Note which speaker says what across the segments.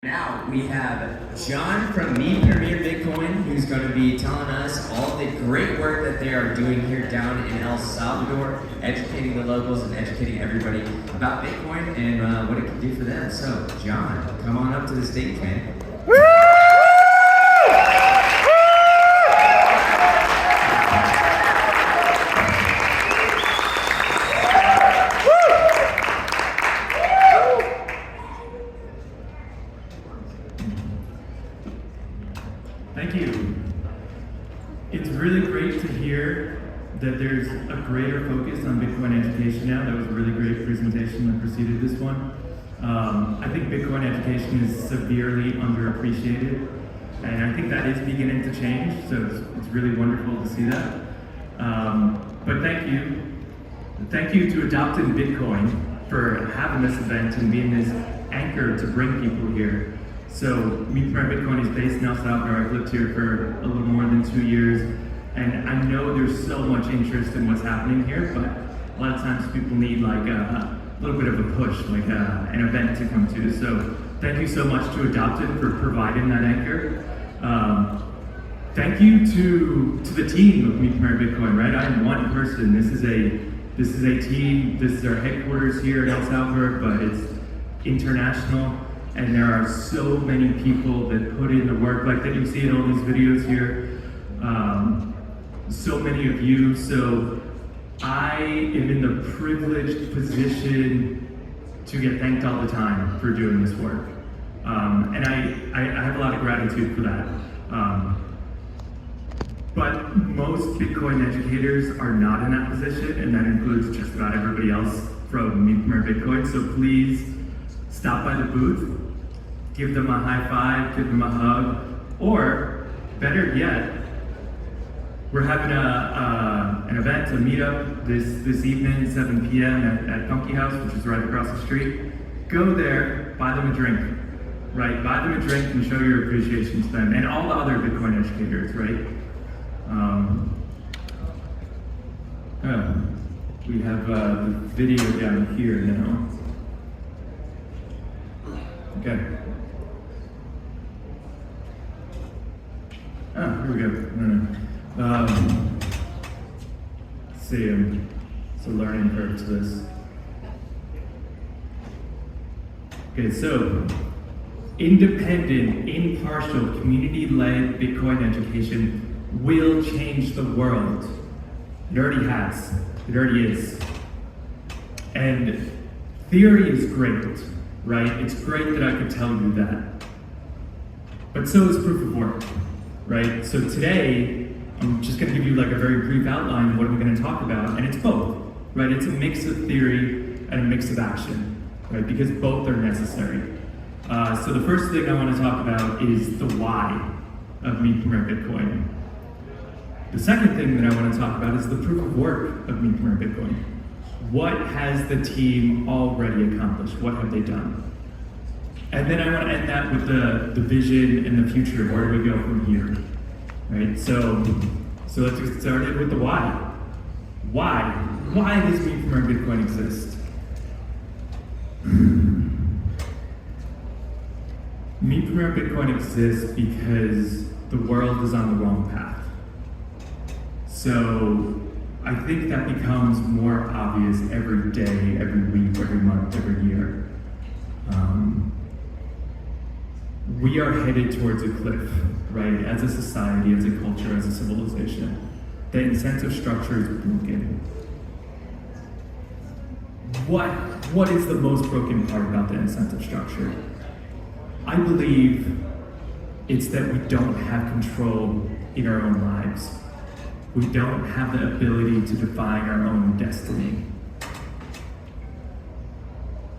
Speaker 1: Now we have John from Me Premier Bitcoin, who's going to be telling us all the great work that they are doing here down in El Salvador, educating the locals and educating everybody about Bitcoin and what it can do for them. So, John, come on up to the stage, man.
Speaker 2: Thank you. It's really great to hear that there's a greater focus on Bitcoin education now. That was a really great presentation that preceded this one. I think Bitcoin education is severely underappreciated, and I think that is beginning to change, so it's really wonderful to see that. But thank you. Thank you to Adopting Bitcoin for having this event and being this anchor to bring people here. So, Me Premier Bitcoin is based in El Salvador. I've lived here for a little more than 2 years, and I know there's so much interest in what's happening here, but a lot of times people need like a little bit of a push, like an event to come to. So, thank you so much to Adopted for providing that anchor. Thank you to the team of Me Premier Bitcoin, right? I'm one person. This is a team. This is our headquarters here in El Salvador, but it's international. And there are so many people that put in the work, like that you see in all these videos here. So many of you. So I am in the privileged position to get thanked all the time for doing this work. And I have a lot of gratitude for that. But most Bitcoin educators are not in that position, and that includes just about everybody else from Me Premier Bitcoin. So please stop by the booth, give them a high five, give them a hug, or better yet, we're having an event, a meetup this evening, 7 p.m. at Funky House, which is right across the street. Go there, buy them a drink, right? Buy them a drink and show your appreciation to them, and all the other Bitcoin educators, right? We have the video down here now. Okay. Here we go. See, it's a learning curve to this. Okay, so independent, impartial, community-led Bitcoin education will change the world. It already has. It already is. And theory is great, right? It's great that I could tell you that. But so is proof of work, right? So today, I'm just gonna give you like a very brief outline of what I'm gonna talk about, and it's both, right? It's a mix of theory and a mix of action, right? Because both are necessary. So the first thing I wanna talk about is the why of Me Premier Bitcoin. The second thing that I wanna talk about is the proof of work of Me Premier Bitcoin. What has the team already accomplished? What have they done? And then I want to end that with the vision and the future. Where do we go from here? Right? So let's get started with the why. Why? Why does Me Premier Bitcoin exist? Me Premier Bitcoin exists because the world is on the wrong path. So I think that becomes more obvious every day, every week, every month, every year. We are headed towards a cliff, right? As a society, as a culture, as a civilization. The incentive structure is broken. What is the most broken part about the incentive structure? I believe it's that we don't have control in our own lives. We don't have the ability to define our own destiny.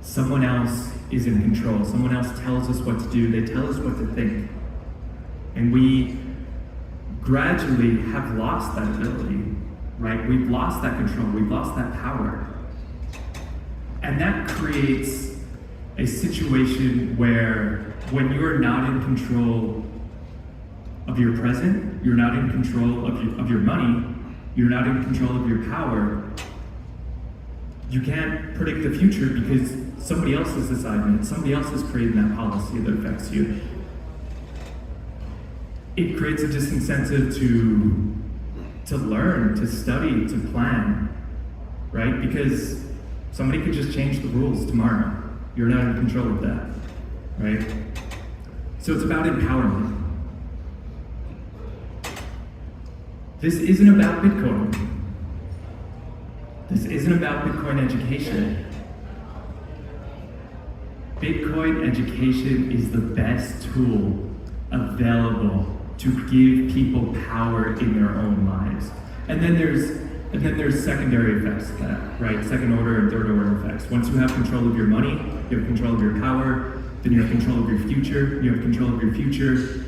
Speaker 2: Someone else is in control. Someone else tells us what to do. They tell us what to think. And we gradually have lost that ability, right? We've lost that control. We've lost that power. And that creates a situation where when you're not in control of your present, you're not in control of your money, you're not in control of your power, you can't predict the future because somebody else is deciding it, somebody else is creating that policy that affects you. It creates a disincentive to learn, to study, to plan, right? Because somebody could just change the rules tomorrow. You're not in control of that, right? So it's about empowerment. This isn't about Bitcoin. This isn't about Bitcoin education. Bitcoin education is the best tool available to give people power in their own lives. And then there's secondary effects to that, right? Second order and third order effects. Once you have control of your money, you have control of your power, then you have control of your future, you have control of your future.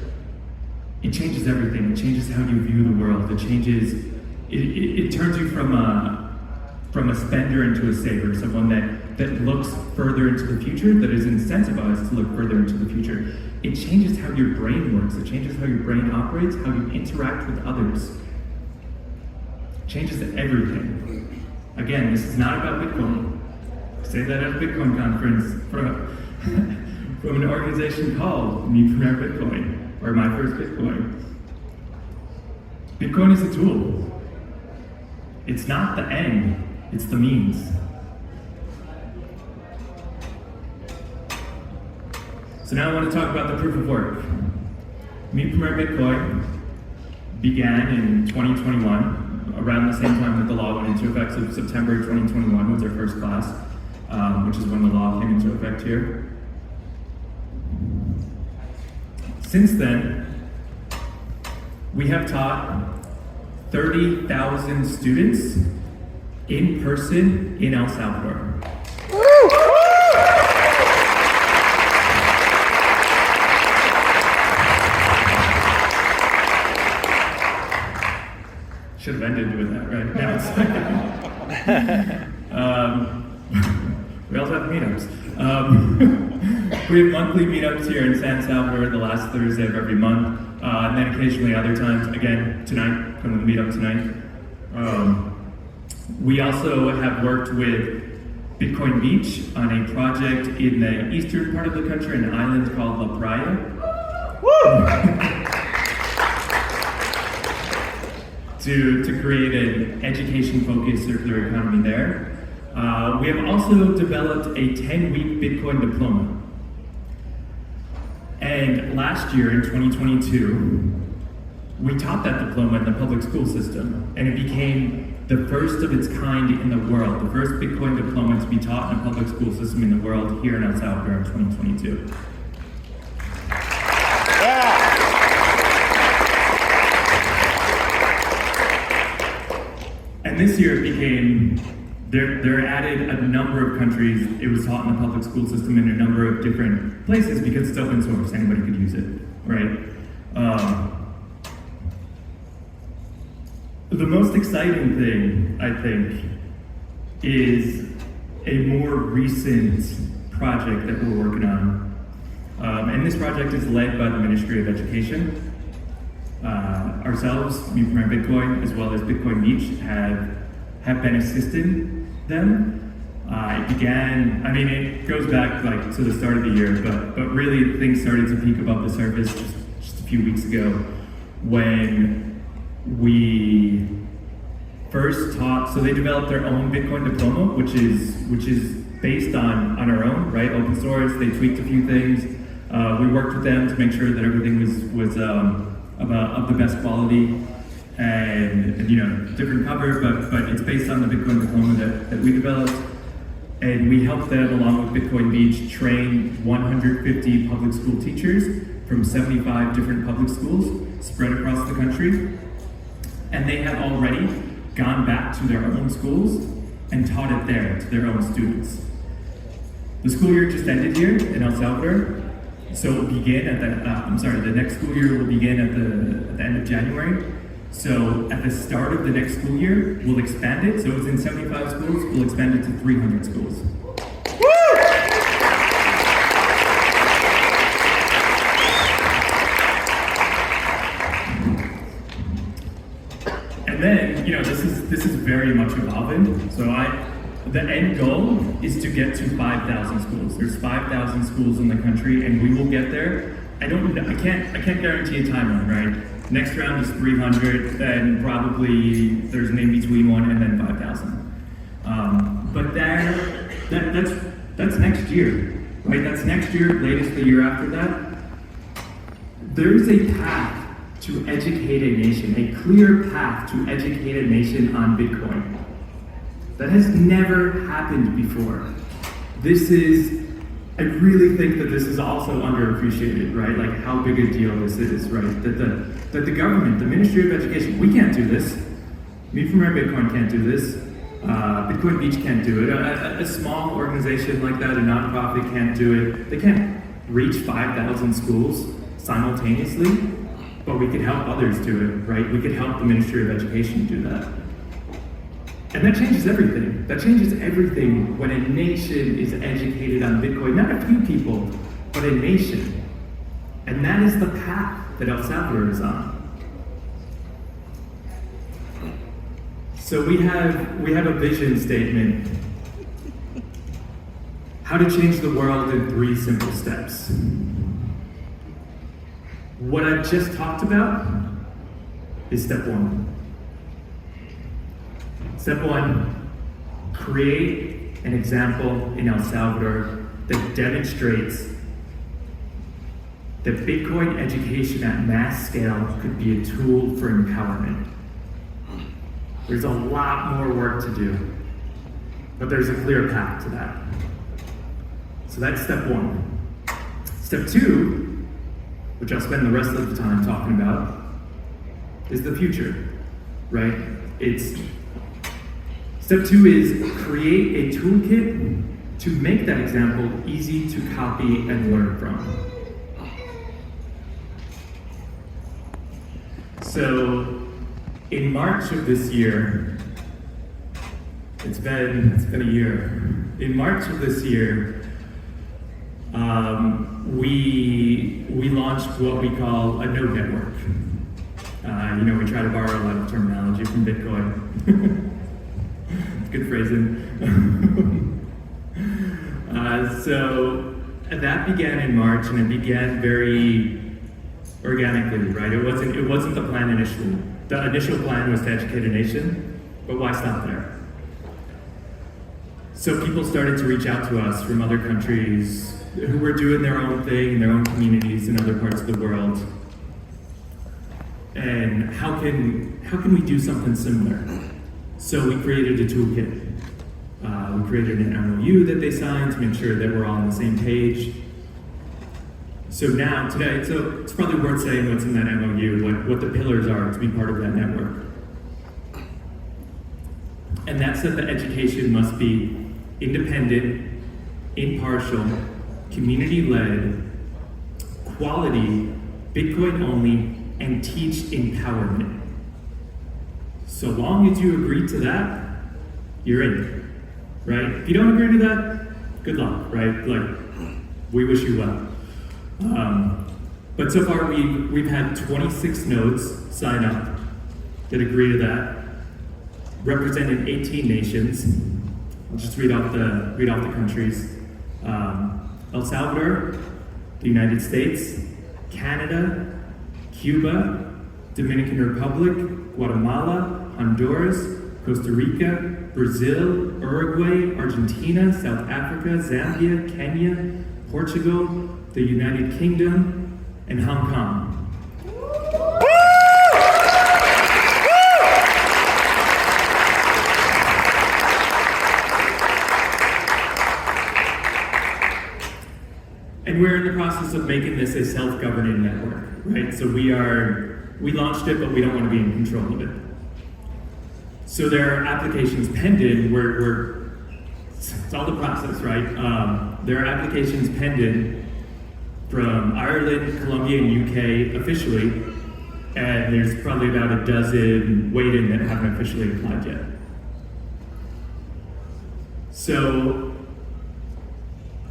Speaker 2: It changes everything. It changes how you view the world. It changes, it turns you from a spender into a saver, someone that looks further into the future, that is incentivized to look further into the future. It changes how your brain works. It changes how your brain operates, how you interact with others. It changes everything. Again, this is not about Bitcoin. I say that at a Bitcoin conference from an organization called Me Premier Bitcoin, or My First Bitcoin. Bitcoin is a tool. It's not the end, it's the means. So now I want to talk about the proof of work. Me Premier Bitcoin began in 2021, around the same time that the law went into effect. So September 2021 was our first class, which is when the law came into effect here. Since then, we have taught 30,000 students in person in El Salvador. Should have ended with that, right? Now it's we also have meetups. We have monthly meetups here in San Salvador the last Thursday of every month, and then occasionally other times. Again, tonight, come to the meetup tonight. We also have worked with Bitcoin Beach on a project in the eastern part of the country, an island called La Praia. To create an education-focused circular economy there. We have also developed a 10-week Bitcoin diploma. And last year, in 2022, we taught that diploma in the public school system, and it became the first of its kind in the world, the first Bitcoin diploma to be taught in a public school system in the world here in El Salvador in 2022. And this year it became, there added a number of countries. It was taught in the public school system in a number of different places because it's open source, anybody could use it, right? The most exciting thing, I think, is a more recent project that we're working on. And this project is led by the Ministry of Education. Ourselves, Me Premier Bitcoin, as well as Bitcoin Beach, have been assisting them. It began, I mean, it goes back like to the start of the year, but really things started to peak above the surface just a few weeks ago when we first taught. So they developed their own Bitcoin diploma, which is based on our own, right? Open source. They tweaked a few things. We worked with them to make sure that everything was of the best quality and different cover, but it's based on the Bitcoin diploma that we developed. And we helped them, along with Bitcoin Beach, train 150 public school teachers from 75 different public schools spread across the country. And they have already gone back to their own schools and taught it there to their own students. The school year just ended here in El Salvador. So it will begin at the next school year will begin at the end of January. So at the start of the next school year, we'll expand it. So it's in 75 schools, we'll expand it to 300 schools. And then, this is very much evolving. So The end goal is to get to 5,000 schools. There's 5,000 schools in the country, and we will get there. I can't guarantee a timeline, right? Next round is 300, then probably there's an in-between one, and then 5,000. But that's next year, right? That's next year, latest the year after that. There's a path to educate a nation, a clear path to educate a nation on Bitcoin. That has never happened before. I really think that this is also underappreciated, right? Like how big a deal this is, right? That the government, the Ministry of Education, we can't do this. Me from Rare Bitcoin can't do this. Bitcoin Beach can't do it. A small organization like that, a nonprofit can't do it. They can't reach 5,000 schools simultaneously, but we could help others do it, right? We could help the Ministry of Education do that. And that changes everything. That changes everything when a nation is educated on Bitcoin. Not a few people, but a nation. And that is the path that El Salvador is on. So we have a vision statement. How to change the world in 3 simple steps. What I've just talked about is step 1. Step 1, create an example in El Salvador that demonstrates that Bitcoin education at mass scale could be a tool for empowerment. There's a lot more work to do, but there's a clear path to that. So that's step 1. Step 2, which I'll spend the rest of the time talking about, is the future, right? Step 2 is create a toolkit to make that example easy to copy and learn from. So, in March of this year, it's been a year. In March of this year, we launched what we call a node network. We try to borrow a lot of terminology from Bitcoin. Good phrasing. So that began in March, and it began very organically, right? It wasn't the plan initially. The initial plan was to educate a nation, but why stop there? So people started to reach out to us from other countries who were doing their own thing in their own communities in other parts of the world. And how can we do something similar? So we created a toolkit. We created an MOU that they signed to make sure that we're all on the same page. So now, today, it's probably worth saying what's in that MOU, what the pillars are to be part of that network. And that's that the education must be independent, impartial, community-led, quality, Bitcoin only, and teach empowerment. So long as you agree to that, you're in, right? If you don't agree to that, good luck, right? Like, we wish you well. But so far we've had 26 nodes sign up that agree to that, representing 18 nations. I'll just read off the countries: El Salvador, the United States, Canada, Cuba, Dominican Republic, Guatemala, Honduras, Costa Rica, Brazil, Uruguay, Argentina, South Africa, Zambia, Kenya, Portugal, the United Kingdom, and Hong Kong. And we're in the process of making this a self-governing network, right? So we launched it, but we don't want to be in control of it. So there are applications pending. It's all the process, right? There are applications pending from Ireland, Colombia, and UK officially, and there's probably about a dozen waiting that haven't officially applied yet. So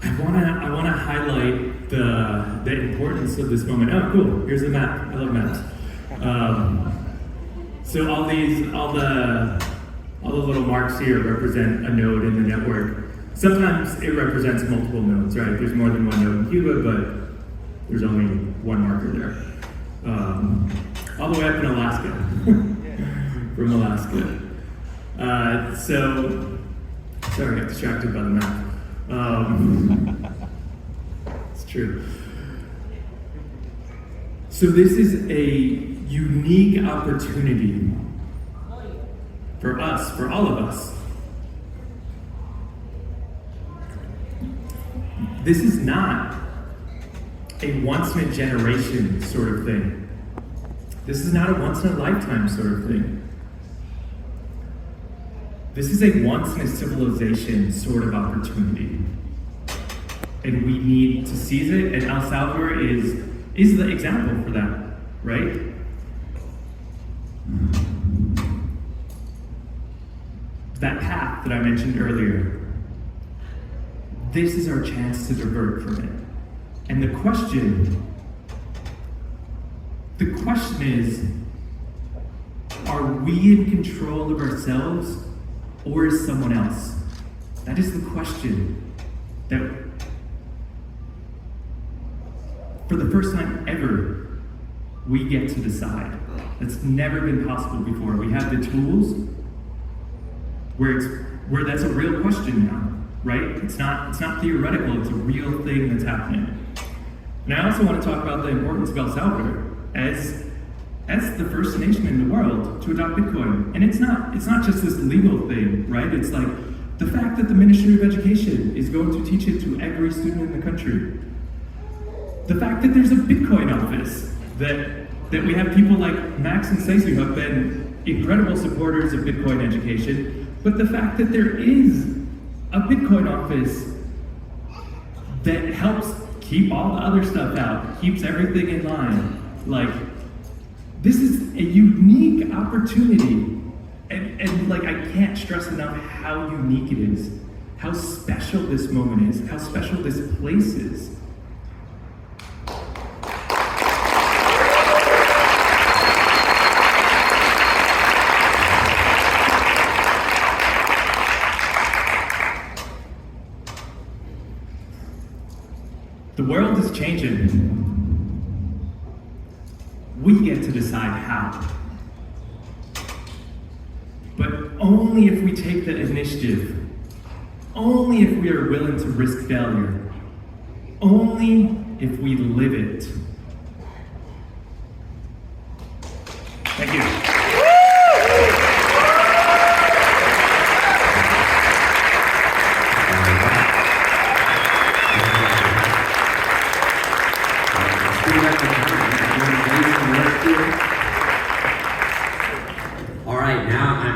Speaker 2: I wanna highlight the importance of this moment. Oh, cool! Here's the map. I love maps. So all All the little marks here represent a node in the network. Sometimes it represents multiple nodes, right? There's more than one node in Cuba, but there's only one marker there. All the way up in Alaska, from Alaska. Sorry, I got distracted by the map. It's true. So this is a unique opportunity for us, for all of us. This is not a once-in-a-generation sort of thing. This is not a once-in-a-lifetime sort of thing. This is a once-in-a-civilization sort of opportunity. And we need to seize it, and El Salvador is the example for that, right? That path that I mentioned earlier, this is our chance to divert from it. And the question is, are we in control of ourselves or is someone else? That is the question that, for the first time ever, we get to decide. That's never been possible before. We have the tools where that's a real question now, right? It's not theoretical, it's a real thing that's happening. And I also want to talk about the importance of El Salvador as the first nation in the world to adopt Bitcoin. And it's not just this legal thing, right? It's like the fact that the Ministry of Education is going to teach it to every student in the country. The fact that there's a Bitcoin office, that we have people like Max and Stacey who have been incredible supporters of Bitcoin education, but the fact that there is a Bitcoin office that helps keep all the other stuff out, keeps everything in line. Like, this is a unique opportunity. And like, I can't stress enough how unique it is, how special this moment is, how special this place is. The world is changing. We get to decide how. But only if we take the initiative. Only if we are willing to risk failure. Only if we live it. Thank you.
Speaker 3: All right, now I'm